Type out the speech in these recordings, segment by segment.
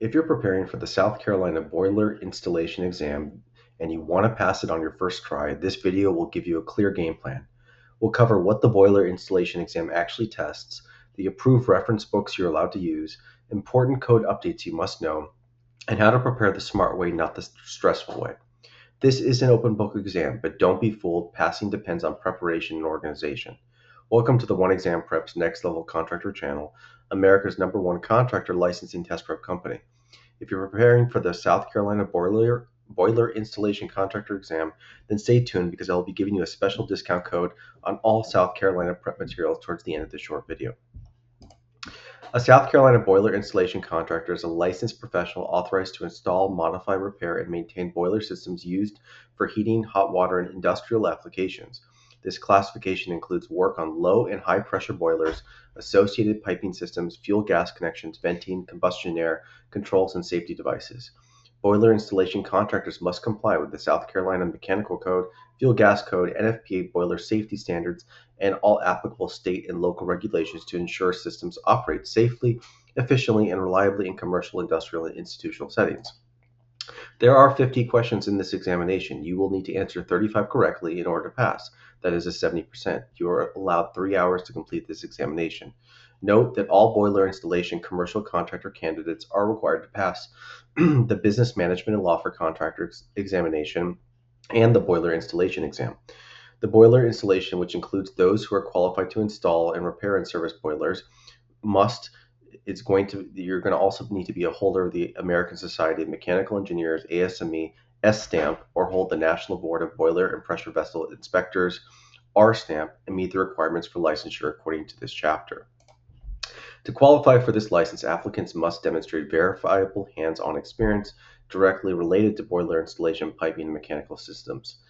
If you're preparing for the South Carolina boiler installation exam and you want to pass it on your first try, this video will give you a clear game plan. We'll cover what the boiler installation exam actually tests, the approved reference books you're allowed to use, important code updates you must know, and how to prepare the smart way, not the stressful way. This is an open book exam, but don't be fooled. Passing depends on preparation and organization. Welcome to the One Exam Prep's Next Level Contractor channel, America's #1 contractor licensing test prep company. If you're preparing for the South Carolina boiler installation contractor exam, then stay tuned because I'll be giving you a special discount code on all South Carolina prep materials towards the end of this short video. A South Carolina boiler installation contractor is a licensed professional authorized to install, modify, repair, and maintain boiler systems used for heating, hot water, and industrial applications. This classification includes work on low and high pressure boilers, associated piping systems, fuel gas connections, venting, combustion air, controls, and safety devices. Boiler installation contractors must comply with the South Carolina Mechanical Code, Fuel Gas Code, NFPA boiler safety standards, and all applicable state and local regulations to ensure systems operate safely, efficiently, and reliably in commercial, industrial, and institutional settings. There are 50 questions in this examination. You will need to answer 35 correctly in order to pass. That is a 70%. You are allowed 3 hours to complete this examination. Note that all boiler installation commercial contractor candidates are required to pass the business management and law for contractors examination and the boiler installation exam. The boiler installation, which includes those who are qualified to install and repair and service boilers, you're going to also need to be a holder of the American Society of Mechanical Engineers ASME S stamp or hold the National Board of Boiler and Pressure Vessel Inspectors R stamp and meet the requirements for licensure according to this chapter. To qualify for this license, applicants must demonstrate verifiable hands-on experience directly related to boiler installation, piping, and mechanical systems.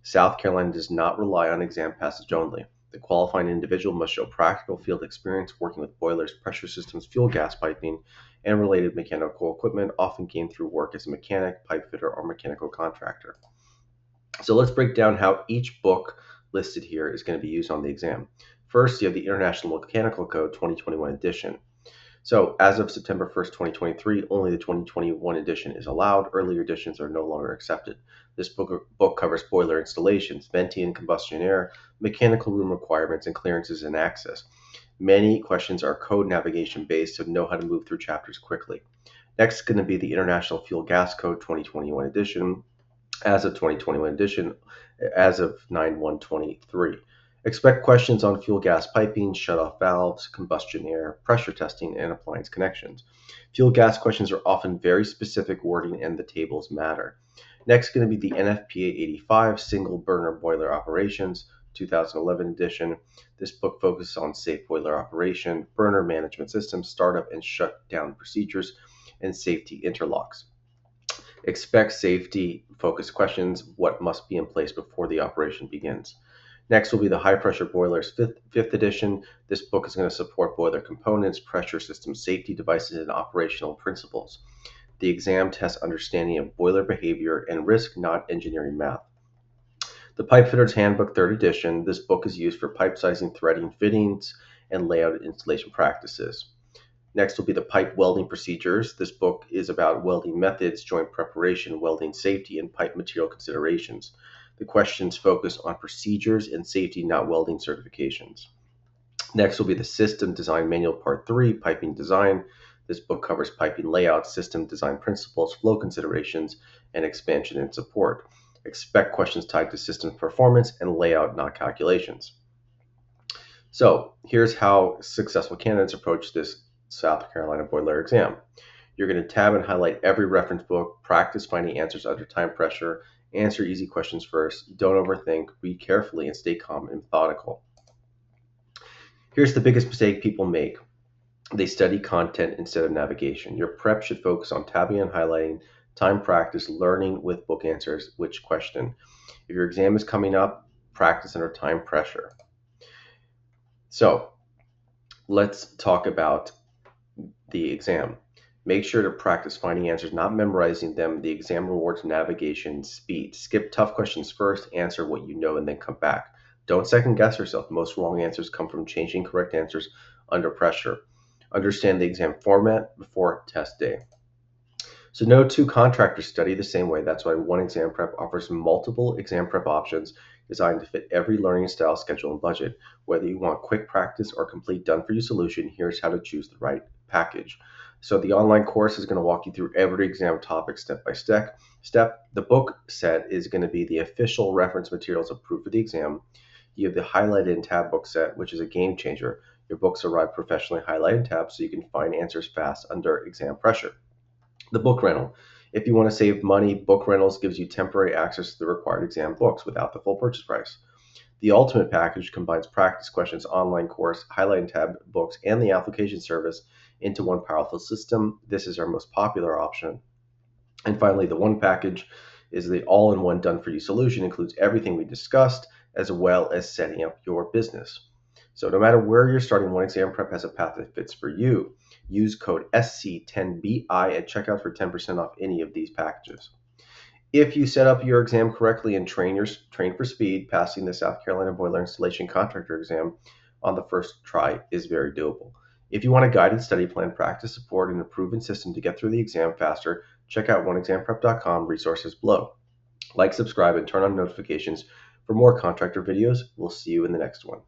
South Carolina does not rely on exam passage only. The qualifying individual must show practical field experience working with boilers, pressure systems, fuel gas piping, and related mechanical equipment, often gained through work as a mechanic, pipe fitter, or mechanical contractor. So let's break down how each book listed here is going to be used on the exam. First, you have the International Mechanical Code 2021 edition. So as of September 1st, 2023, only the 2021 edition is allowed. Earlier editions are no longer accepted. This book covers boiler installations, venting and combustion air, mechanical room requirements, and clearances and access. Many questions are code navigation based, so know how to move through chapters quickly. Next is going to be the International Fuel Gas Code 2021 edition. As of 2021 edition, as of 9/1/23. Expect questions on fuel gas piping, shutoff valves, combustion air, pressure testing, and appliance connections. Fuel gas questions are often very specific wording and the tables matter. Next is going to be the NFPA 85 Single Burner Boiler Operations 2011 edition. This book focuses on safe boiler operation, burner management systems, startup and shutdown procedures, and safety interlocks. Expect safety-focused questions, what must be in place before the operation begins. Next will be the High Pressure Boilers 5th edition. This book is going to support boiler components, pressure systems, safety devices, and operational principles. The exam tests understanding of boiler behavior and risk, not engineering math. The Pipe Fitter's Handbook 3rd edition. This book is used for pipe sizing, threading, fittings, and layout installation practices. Next will be the Pipe Welding Procedures. This book is about welding methods, joint preparation, welding safety, and pipe material considerations. The questions focus on procedures and safety, not welding certifications. Next will be the System Design Manual Part 3, Piping Design. This book covers piping layout, system design principles, flow considerations, and expansion and support. Expect questions tied to system performance and layout, not calculations. So here's how successful candidates approach this South Carolina boiler exam. You're going to tab and highlight every reference book, practice finding answers under time pressure, answer easy questions first, don't overthink, read carefully, and stay calm and methodical. Here's the biggest mistake people make. They study content instead of navigation. Your prep should focus on tabbing and highlighting, time practice, learning with book answers, which question. If your exam is coming up, practice under time pressure. So let's talk about the exam. Make sure to practice finding answers, not memorizing them. The exam rewards navigation speed. Skip tough questions first, answer what you know, and then come back. Don't second guess yourself. Most wrong answers come from changing correct answers under pressure. Understand the exam format before test day. So no two contractors study the same way. That's why One Exam Prep offers multiple exam prep options designed to fit every learning style, schedule, and budget. Whether you want quick practice or complete done-for-you solution, here's how to choose the right package. So the online course is going to walk you through every exam topic step by step. The book set is going to be the official reference materials approved for the exam. You have the highlighted and tab book set, which is a game changer. Your books arrive professionally highlighted tabs so you can find answers fast under exam pressure. The book rental. If you want to save money, book rentals gives you temporary access to the required exam books without the full purchase price. The ultimate package combines practice questions, online course, highlight and tab books, and the application service into one powerful system. This is our most popular option. And finally, the one package is the all-in-one done-for-you solution, includes everything we discussed as well as setting up your business. So no matter where you're starting, One Exam Prep has a path that fits for you. Use code SC10BI at checkout for 10% off any of these packages. If you set up your exam correctly and train for speed, passing the South Carolina Boiler Installation Contractor exam on the first try is very doable. If you want a guided study plan, practice support, and a proven system to get through the exam faster, check out oneexamprep.com, resources below. Like, subscribe, and turn on notifications for more contractor videos. We'll see you in the next one.